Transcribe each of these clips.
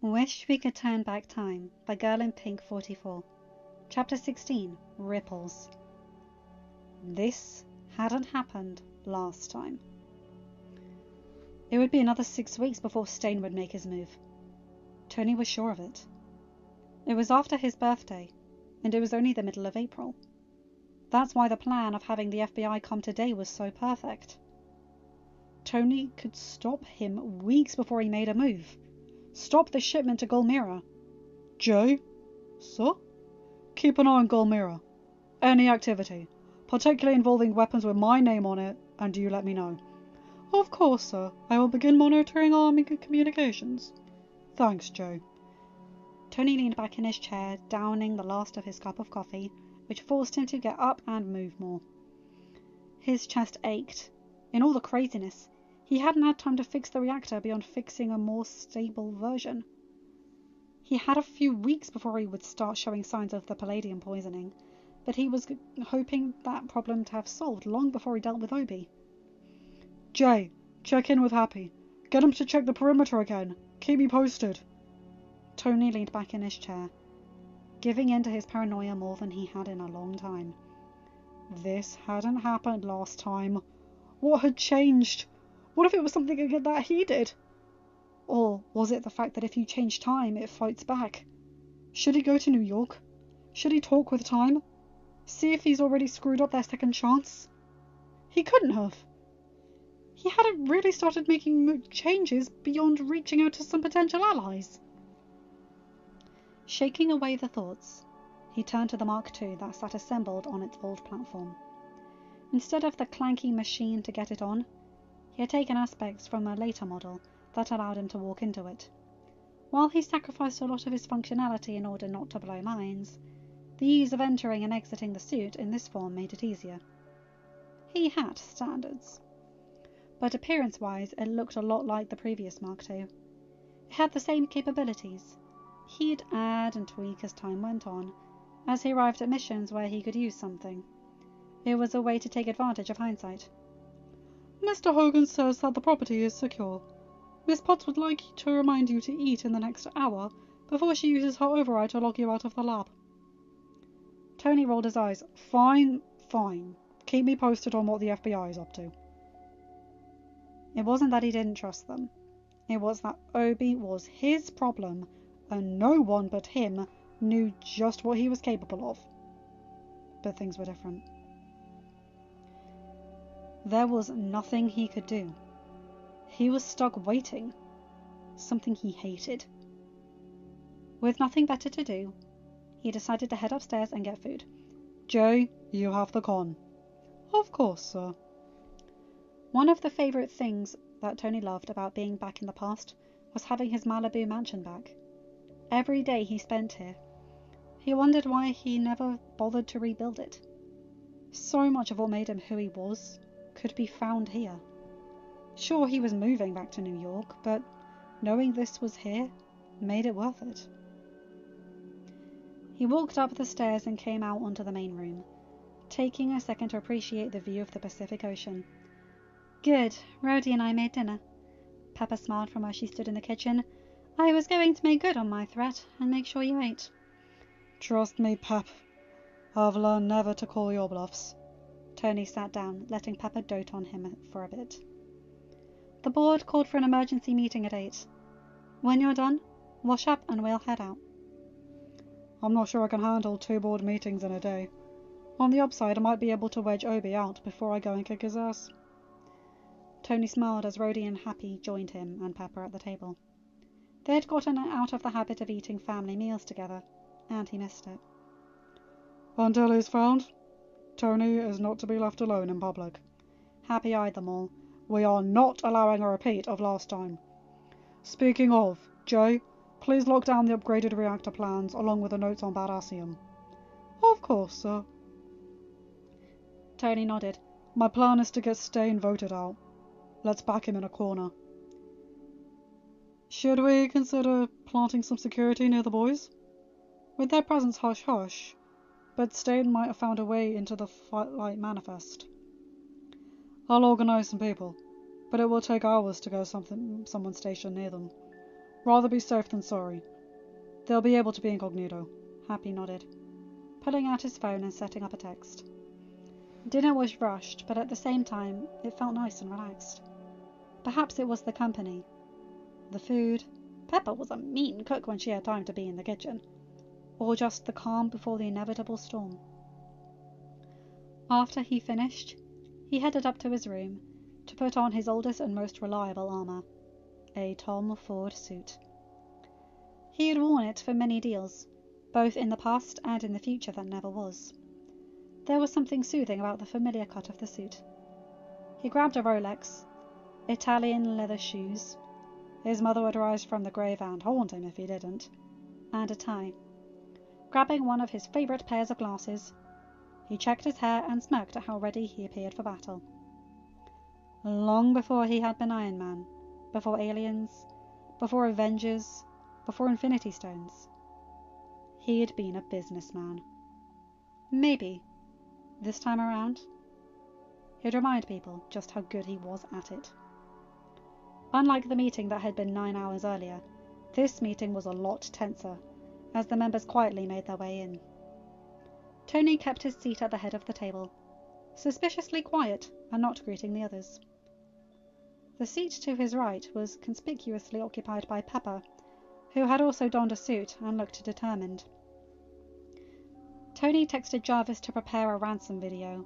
Wish We Could Turn Back Time by Girlinpink44. Chapter 16, Ripples. This hadn't happened last time. It would be another 6 weeks before Stain would make his move. Tony was sure of it. It was after his birthday, and it was only the middle of April. That's why the plan of having the FBI come today was so perfect. Tony could stop him weeks before he made a move. Stop the shipment to Gulmira. Jay? Sir? Keep an eye on Gulmira. Any activity, particularly involving weapons with my name on it, and you let me know. Of course, sir. I will begin monitoring army communications. Thanks, Jay. Tony leaned back in his chair, downing the last of his cup of coffee, which forced him to get up and move more. His chest ached. In all the craziness, he hadn't had time to fix the reactor beyond fixing a more stable version. He had a few weeks before he would start showing signs of the palladium poisoning, but he was hoping that problem to have solved long before he dealt with Obi. Jay, check in with Happy. Get him to check the perimeter again. Keep me posted. Tony leaned back in his chair, giving in to his paranoia more than he had in a long time. This hadn't happened last time. What had changed? What if it was something that he did? Or was it the fact that if you change time, it fights back? Should he go to New York? Should he talk with Time? See if he's already screwed up their second chance? He couldn't have. He hadn't really started making changes beyond reaching out to some potential allies. Shaking away the thoughts, he turned to the Mark II that sat assembled on its old platform. Instead of the clanky machine to get it on, he had taken aspects from a later model that allowed him to walk into it. While he sacrificed a lot of his functionality in order not to blow minds, the ease of entering and exiting the suit in this form made it easier. He had standards. But appearance-wise, it looked a lot like the previous Mark II. It had the same capabilities. He'd add and tweak as time went on, as he arrived at missions where he could use something. It was a way to take advantage of hindsight. Mr. Hogan says that the property is secure. Miss Potts would like to remind you to eat in the next hour before she uses her override to lock you out of the lab. Tony rolled his eyes. Fine. Keep me posted on what the FBI is up to. It wasn't that he didn't trust them. It was that Obi was his problem, and no one but him knew just what he was capable of. But things were different. There was nothing he could do. He was stuck waiting. Something he hated. With nothing better to do, he decided to head upstairs and get food. Jay, you have the con. Of course, sir. One of the favourite things that Tony loved about being back in the past was having his Malibu mansion back. Every day he spent here. He wondered why he never bothered to rebuild it. So much of what made him who he was could be found here. Sure, he was moving back to New York, but knowing this was here made it worth it. He walked up the stairs and came out onto the main room, taking a second to appreciate the view of the Pacific Ocean. Good, Rhodey and I made dinner. Pepper smiled from where she stood in the kitchen. I was going to make good on my threat and make sure you ate. Trust me, Pep. I've learned never to call your bluffs. Tony sat down, letting Pepper dote on him for a bit. The board called for an emergency meeting at 8. When you're done, wash up and we'll head out. I'm not sure I can handle 2 board meetings in a day. On the upside, I might be able to wedge Obi out before I go and kick his ass. Tony smiled as Rhodey and Happy joined him and Pepper at the table. They had gotten out of the habit of eating family meals together, and he missed it. Until he's found, Tony is not to be left alone in public. Happy eyed them all. We are not allowing a repeat of last time. Speaking of, Jay, please lock down the upgraded reactor plans along with the notes on Badassium. Of course, sir. Tony nodded. My plan is to get Stain voted out. Let's back him in a corner. Should we consider planting some security near the boys? With their presence hush-hush, but Stain might have found a way into the Flightlight Manifest. I'll organise some people, but it will take hours to get someone stationed near them. Rather be safe than sorry. They'll be able to be incognito. Happy nodded, pulling out his phone and setting up a text. Dinner was rushed, but at the same time, it felt nice and relaxed. Perhaps it was the company. The food. Pepper was a mean cook when she had time to be in the kitchen. Or just the calm before the inevitable storm. After he finished, he headed up to his room to put on his oldest and most reliable armor, a Tom Ford suit. He had worn it for many deals, both in the past and in the future that never was. There was something soothing about the familiar cut of the suit. He grabbed a Rolex, Italian leather shoes — his mother would rise from the grave and haunt him if he didn't — and a tie. Grabbing one of his favourite pairs of glasses, he checked his hair and smirked at how ready he appeared for battle. Long before he had been Iron Man, before aliens, before Avengers, before Infinity Stones, he had been a businessman. Maybe, this time around, he'd remind people just how good he was at it. Unlike the meeting that had been 9 hours earlier, this meeting was a lot tenser, as the members quietly made their way in. Tony kept his seat at the head of the table, suspiciously quiet and not greeting the others. The seat to his right was conspicuously occupied by Pepper, who had also donned a suit and looked determined. Tony texted Jarvis to prepare a ransom video,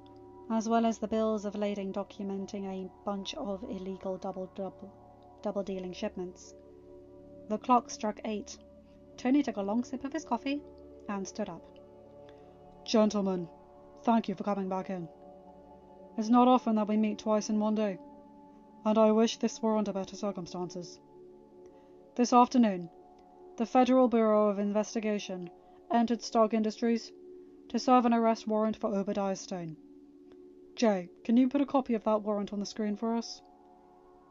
as well as the bills of lading documenting a bunch of illegal double-dealing shipments. The clock struck 8. Tony took a long sip of his coffee and stood up. Gentlemen, thank you for coming back in. It's not often that we meet twice in one day, and I wish this were under better circumstances. This afternoon, the Federal Bureau of Investigation entered Stark Industries to serve an arrest warrant for Obadiah Stane. Jay, can you put a copy of that warrant on the screen for us?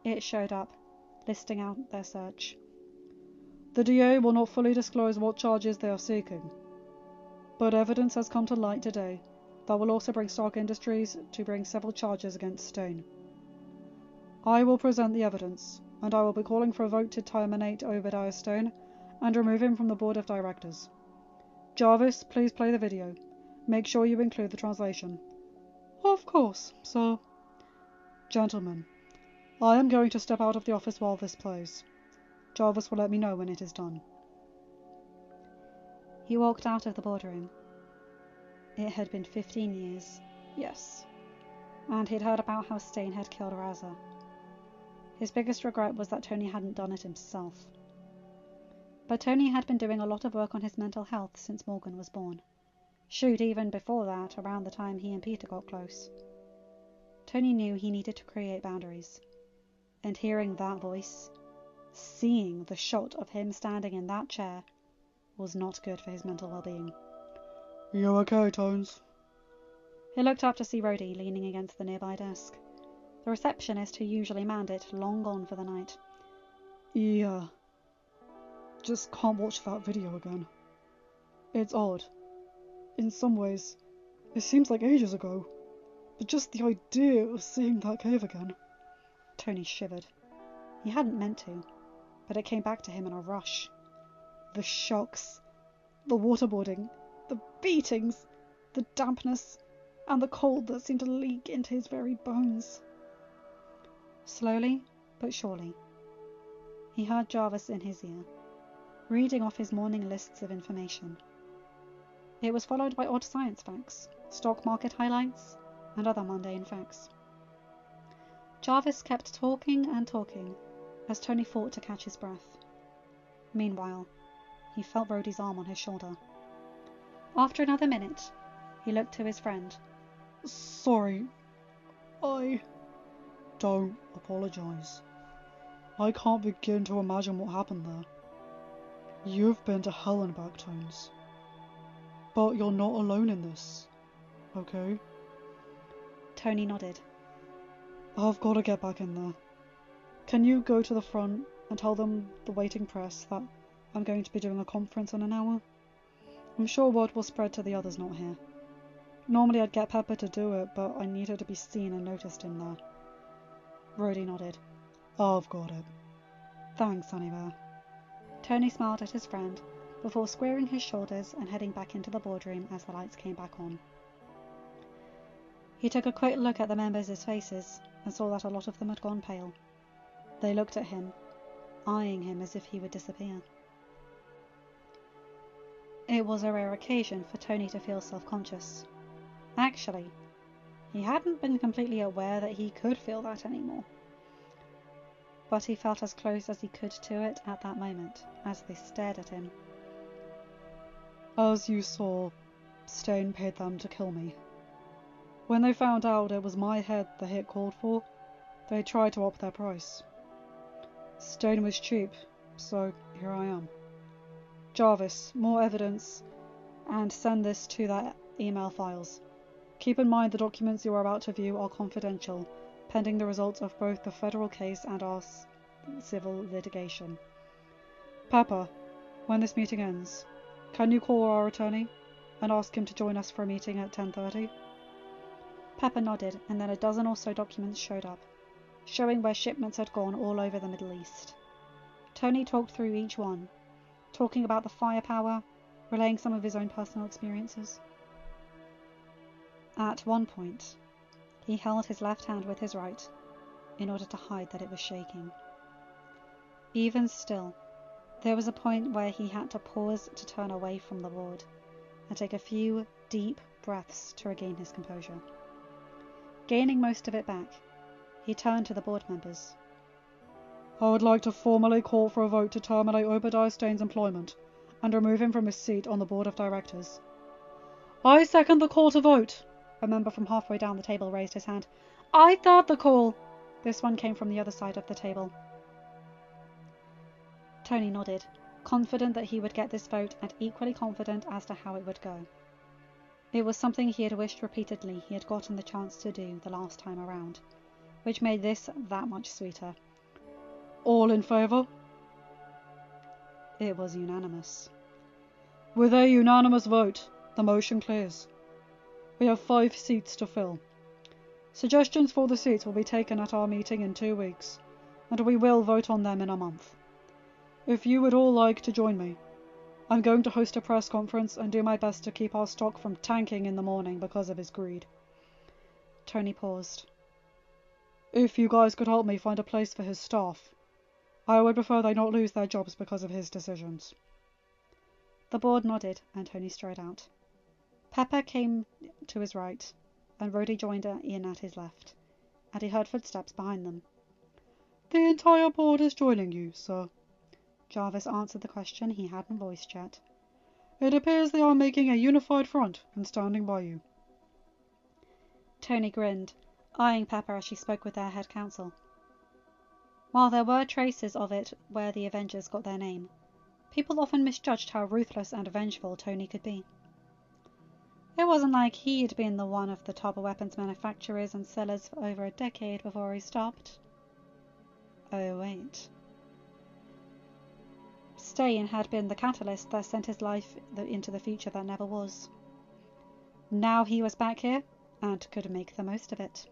It showed up, listing out their search. The DA will not fully disclose what charges they are seeking, but evidence has come to light today that will also bring Stark Industries to bring several charges against Stane. I will present the evidence, and I will be calling for a vote to terminate Obadiah Stane and remove him from the board of directors. Jarvis, please play the video. Make sure you include the translation. Of course, sir. Gentlemen, I am going to step out of the office while this plays. Jarvis will let me know when it is done. He walked out of the boardroom. It had been 15 years, yes, and he'd heard about how Stane had killed Raza. His biggest regret was that Tony hadn't done it himself. But Tony had been doing a lot of work on his mental health since Morgan was born. Shoot, even before that, around the time he and Peter got close. Tony knew he needed to create boundaries. And hearing that voice, seeing the shot of him standing in that chair, was not good for his mental well-being. You okay, Tones? He looked up to see Rhodey leaning against the nearby desk. The receptionist who usually manned it, long gone for the night. Yeah. Just can't watch that video again. It's odd. In some ways, it seems like ages ago. But just the idea of seeing that cave again. Tony shivered. He hadn't meant to, but it came back to him in a rush. The shocks, the waterboarding, the beatings, the dampness, and the cold that seemed to leak into his very bones. Slowly, but surely, he heard Jarvis in his ear, reading off his morning lists of information. It was followed by odd science facts, stock market highlights, and other mundane facts. Jarvis kept talking and talking as Tony fought to catch his breath. Meanwhile, he felt Rhodey's arm on his shoulder. After another minute, he looked to his friend. Sorry. Don't apologise. I can't begin to imagine what happened there. You've been to hell and back, Tones. But you're not alone in this, okay? Tony nodded. I've got to get back in there. Can you go to the front and tell them, the waiting press, that I'm going to be doing a conference in an hour? I'm sure word will spread to the others not here. Normally I'd get Pepper to do it, but I need her to be seen and noticed in there. Rhodey nodded. I've got it. Thanks, Honey Bear. Tony smiled at his friend before squaring his shoulders and heading back into the boardroom as the lights came back on. He took a quick look at the members' faces and saw that a lot of them had gone pale. They looked at him, eyeing him as if he would disappear. It was a rare occasion for Tony to feel self-conscious. Actually, he hadn't been completely aware that he could feel that anymore. But he felt as close as he could to it at that moment, as they stared at him. As you saw, Stone paid them to kill me. When they found out it was my head the hit called for, they tried to up their price. Stone was cheap, so here I am. Jarvis, more evidence, and send this to their email files. Keep in mind the documents you are about to view are confidential, pending the results of both the federal case and our civil litigation. Pepper, when this meeting ends, can you call our attorney and ask him to join us for a meeting at 10:30? Pepper nodded, and then a dozen or so documents showed up, showing where shipments had gone all over the Middle East. Tony talked through each one, talking about the firepower, relaying some of his own personal experiences. At one point, he held his left hand with his right, in order to hide that it was shaking. Even still, there was a point where he had to pause to turn away from the board, and take a few deep breaths to regain his composure. Gaining most of it back, he turned to the board members. I would like to formally call for a vote to terminate Obadiah Stane's employment and remove him from his seat on the board of directors. I second the call to vote. A member from halfway down the table raised his hand. I third the call. This one came from the other side of the table. Tony nodded, confident that he would get this vote and equally confident as to how it would go. It was something he had wished repeatedly he had gotten the chance to do the last time around, which made this that much sweeter. All in favour? It was unanimous. With a unanimous vote, the motion clears. We have 5 seats to fill. Suggestions for the seats will be taken at our meeting in 2 weeks, and we will vote on them in a month. If you would all like to join me, I'm going to host a press conference and do my best to keep our stock from tanking in the morning because of his greed. Tony paused. If you guys could help me find a place for his staff, I would prefer they not lose their jobs because of his decisions. The board nodded, and Tony strode out. Pepper came to his right, and Rhodey joined in at his left, and he heard footsteps behind them. The entire board is joining you, sir. Jarvis answered the question he hadn't voiced yet. It appears they are making a unified front and standing by you. Tony grinned, eyeing Pepper as she spoke with their head counsel. While there were traces of it where the Avengers got their name, people often misjudged how ruthless and vengeful Tony could be. It wasn't like he'd been the one of the top weapons manufacturers and sellers for over a decade before he stopped. Oh wait. Stane had been the catalyst that sent his life into the future that never was. Now he was back here, and could make the most of it.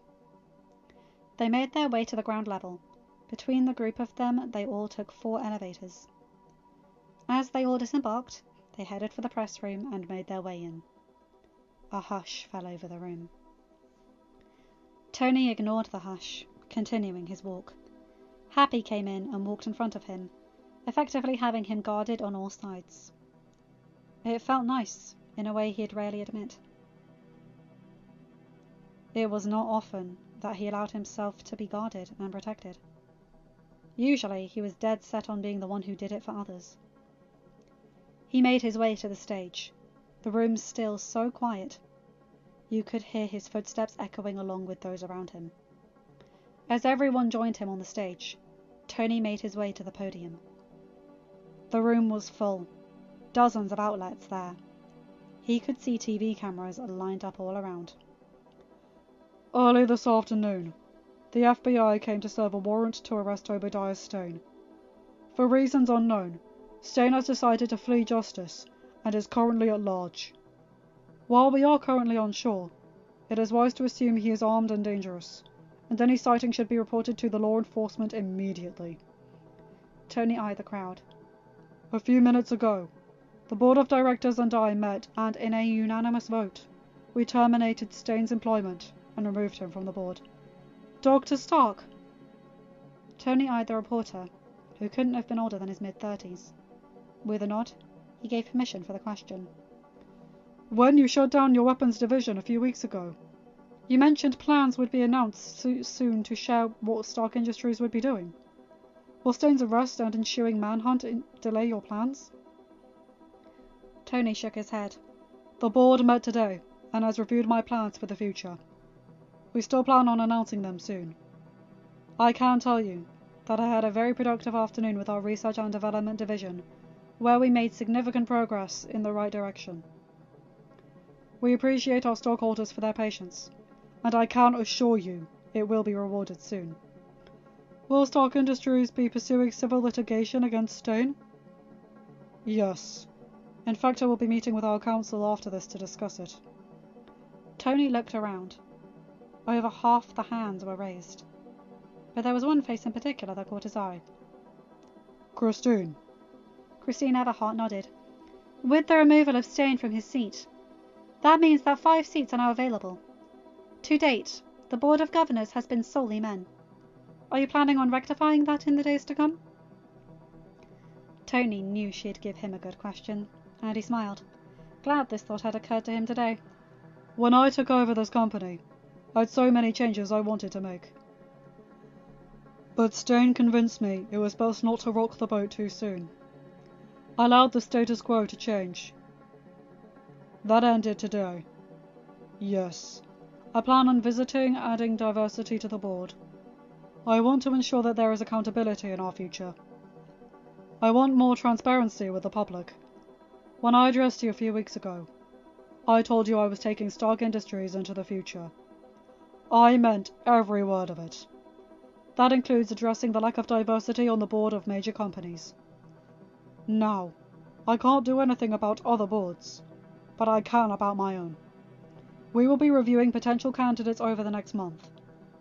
They made their way to the ground level. Between the group of them, they all took 4 elevators. As they all disembarked, they headed for the press room and made their way in. A hush fell over the room. Tony ignored the hush, continuing his walk. Happy came in and walked in front of him, effectively having him guarded on all sides. It felt nice, in a way he'd rarely admit. It was not often that he allowed himself to be guarded and protected. Usually he was dead set on being the one who did it for others. He made his way to the stage, the room still so quiet. You could hear his footsteps echoing along with those around him. As everyone joined him on the stage, Tony made his way to the podium. The room was full, dozens of outlets there. He could see TV cameras lined up all around. Early this afternoon, the FBI came to serve a warrant to arrest Obadiah Stane. For reasons unknown, Stane has decided to flee justice and is currently at large. While we are currently unsure, it is wise to assume he is armed and dangerous, and any sighting should be reported to the law enforcement immediately. Tony eyed the crowd. A few minutes ago, the board of directors and I met, and in a unanimous vote, we terminated Stain's employment and removed him from the board. Dr. Stark! Tony eyed the reporter, who couldn't have been older than his mid-30s. With a nod, he gave permission for the question. When you shut down your weapons division a few weeks ago, you mentioned plans would be announced soon to share what Stark Industries would be doing. Will Stain's arrest and ensuing manhunt delay your plans? Tony shook his head. The board met today and has reviewed my plans for the future. We still plan on announcing them soon. I can tell you that I had a very productive afternoon with our research and development division, where we made significant progress in the right direction. We appreciate our stockholders for their patience, and I can assure you it will be rewarded soon. Will Stark Industries be pursuing civil litigation against Stain? Yes. In fact, I will be meeting with our counsel after this to discuss it. Tony looked around. Over half the hands were raised, but there was one face in particular that caught his eye. Christine. Christine Everhart nodded. With the removal of Stain from his seat, that means that 5 seats are now available. To date, the Board of Governors has been solely men. Are you planning on rectifying that in the days to come? Tony knew she'd give him a good question, and he smiled, glad this thought had occurred to him today. When I took over this company, I had so many changes I wanted to make. But Stain convinced me it was best not to rock the boat too soon. I allowed the status quo to change. That ended today. Yes, I plan on adding diversity to the board. I want to ensure that there is accountability in our future. I want more transparency with the public. When I addressed you a few weeks ago, I told you I was taking Stark Industries into the future. I meant every word of it. That includes addressing the lack of diversity on the board of major companies. Now, I can't do anything about other boards, but I can about my own. We will be reviewing potential candidates over the next month,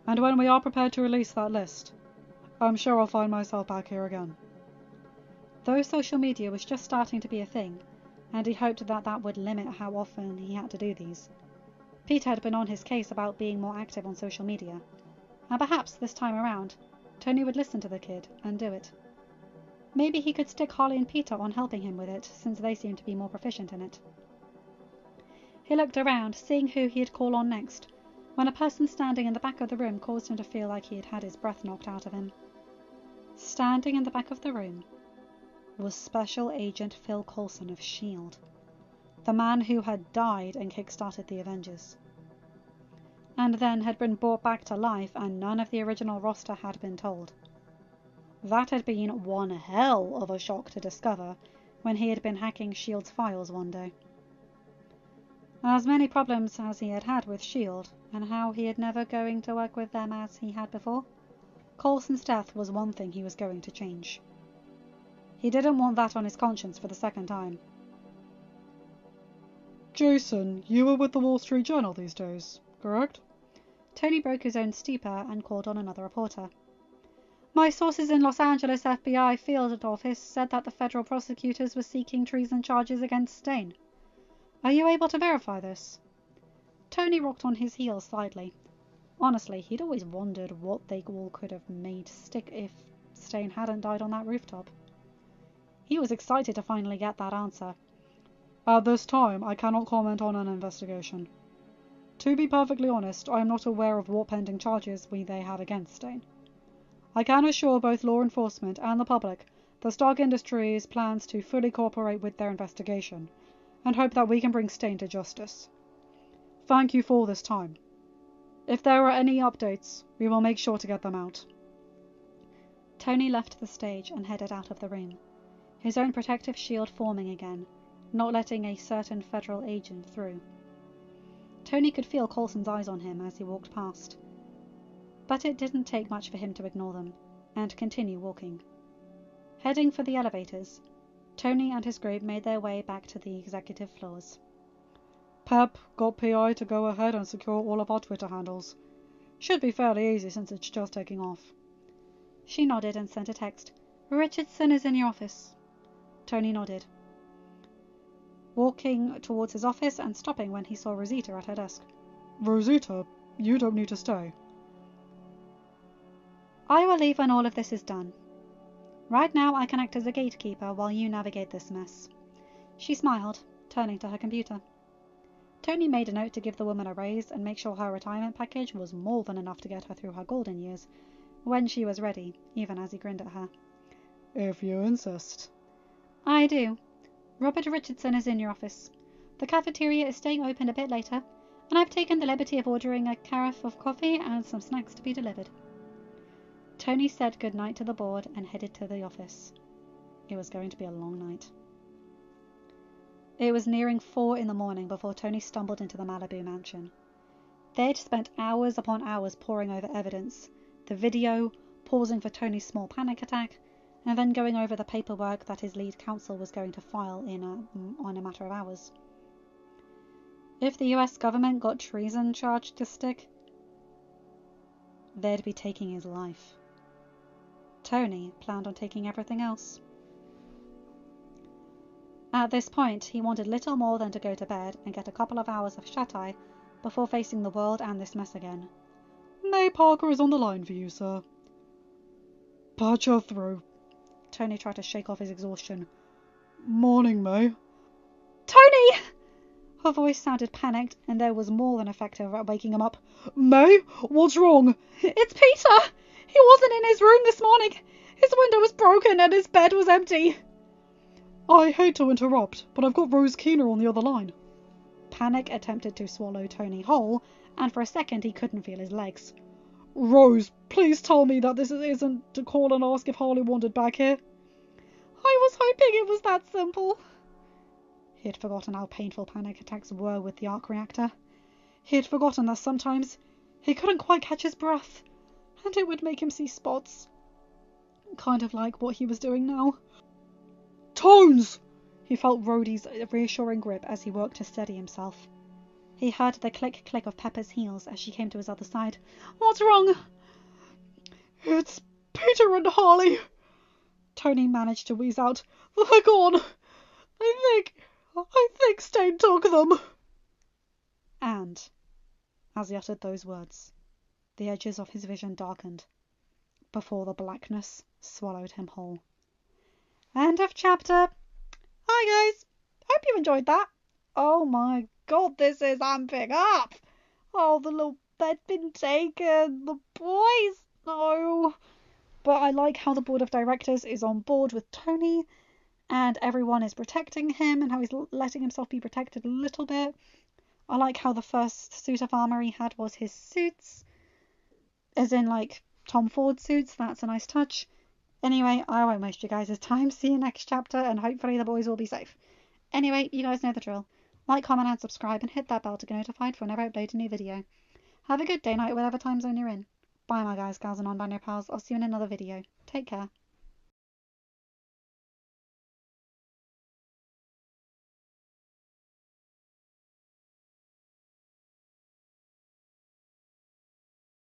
and when we are prepared to release that list, I'm sure I'll find myself back here again. Though social media was just starting to be a thing, and he hoped that that would limit how often he had to do these, Peter had been on his case about being more active on social media, and perhaps this time around, Tony would listen to the kid and do it. Maybe he could stick Harley and Peter on helping him with it, since they seemed to be more proficient in it. He looked around, seeing who he'd call on next, when a person standing in the back of the room caused him to feel like he had had his breath knocked out of him. Standing in the back of the room was Special Agent Phil Coulson of S.H.I.E.L.D., the man who had died and kick-started the Avengers, and then had been brought back to life and none of the original roster had been told. That had been one hell of a shock to discover when he had been hacking S.H.I.E.L.D.'s files one day. As many problems as he had had with S.H.I.E.L.D., and how he had never going to work with them as he had before, Coulson's death was one thing he was going to change. He didn't want that on his conscience for the second time. Jason, you were with the Wall Street Journal these days, correct? Tony broke his own stupor and called on another reporter. My sources in Los Angeles FBI field office said that the federal prosecutors were seeking treason charges against Stain. Are you able to verify this? Tony rocked on his heels slightly. Honestly, he'd always wondered what they all could have made stick if Stain hadn't died on that rooftop. He was excited to finally get that answer. At this time, I cannot comment on an investigation. To be perfectly honest, I am not aware of what pending charges they have against Stain. I can assure both law enforcement and the public that Stark Industries plans to fully cooperate with their investigation, and hope that we can bring Stain to justice. Thank you for this time. If there are any updates, we will make sure to get them out. Tony left the stage and headed out of the room, his own protective shield forming again, not letting a certain federal agent through. Tony could feel Coulson's eyes on him as he walked past, but it didn't take much for him to ignore them and continue walking. Heading for the elevators, Tony and his group made their way back to the executive floors. Pep got PI to go ahead and secure all of our Twitter handles. Should be fairly easy since it's just taking off. She nodded and sent a text. Richardson is in your office. Tony nodded, walking towards his office and stopping when he saw Rosita at her desk. Rosita, you don't need to stay. I will leave when all of this is done. Right now I can act as a gatekeeper while you navigate this mess. She smiled, turning to her computer. Tony made a note to give the woman a raise and make sure her retirement package was more than enough to get her through her golden years, when she was ready, even as he grinned at her. If you insist. I do. Robert Richardson is in your office. The cafeteria is staying open a bit later, and I've taken the liberty of ordering a carafe of coffee and some snacks to be delivered. Tony said goodnight to the board and headed to the office. It was going to be a long night. It was nearing 4 in the morning before Tony stumbled into the Malibu mansion. They'd spent hours upon hours poring over evidence, the video, pausing for Tony's small panic attack, and then going over the paperwork that his lead counsel was going to file on a matter of hours. If the US government got treason charged to stick, they'd be taking his life. Tony planned on taking everything else. At this point, he wanted little more than to go to bed and get a couple of hours of shut-eye before facing the world and this mess again. May Parker is on the line for you, sir. Patch her through. Tony tried to shake off his exhaustion. Morning, May. Tony! Her voice sounded panicked, and there was more than effective at waking him up. May, what's wrong? It's Peter! He wasn't in his room this morning. His window was broken and his bed was empty. I hate to interrupt, but I've got Rose Keener on the other line. Panic attempted to swallow Tony whole, and for a second he couldn't feel his legs. Rose, please tell me that this isn't to call and ask if Harley wanted back here. I was hoping it was that simple. He had forgotten how painful panic attacks were with the arc reactor. He had forgotten that sometimes he couldn't quite catch his breath, and it would make him see spots. Kind of like what he was doing now. Tones! He felt Rhodey's reassuring grip as he worked to steady himself. He heard the click-click of Pepper's heels as she came to his other side. What's wrong? It's Peter and Harley. Tony managed to wheeze out. They're gone. I think Stain took them. And, as he uttered those words, the edges of his vision darkened, before the blackness swallowed him whole. End of chapter. Hi guys, hope you enjoyed that. Oh my god, this is amping up. Oh, the little bed's been taken. The boys, no. But I like how the board of directors is on board with Tony, and everyone is protecting him, and how he's letting himself be protected a little bit. I like how the first suit of armor he had was his suits, as in like Tom Ford suits. That's a nice touch. Anyway, I won't waste you guys' time. See you next chapter, and hopefully the boys will be safe. Anyway, you guys know the drill. Like, comment, and subscribe, and hit that bell to get notified whenever I upload a new video. Have a good day, night, whatever time zone you're in. Bye, my guys, gals, and non-binary pals. I'll see you in another video. Take care.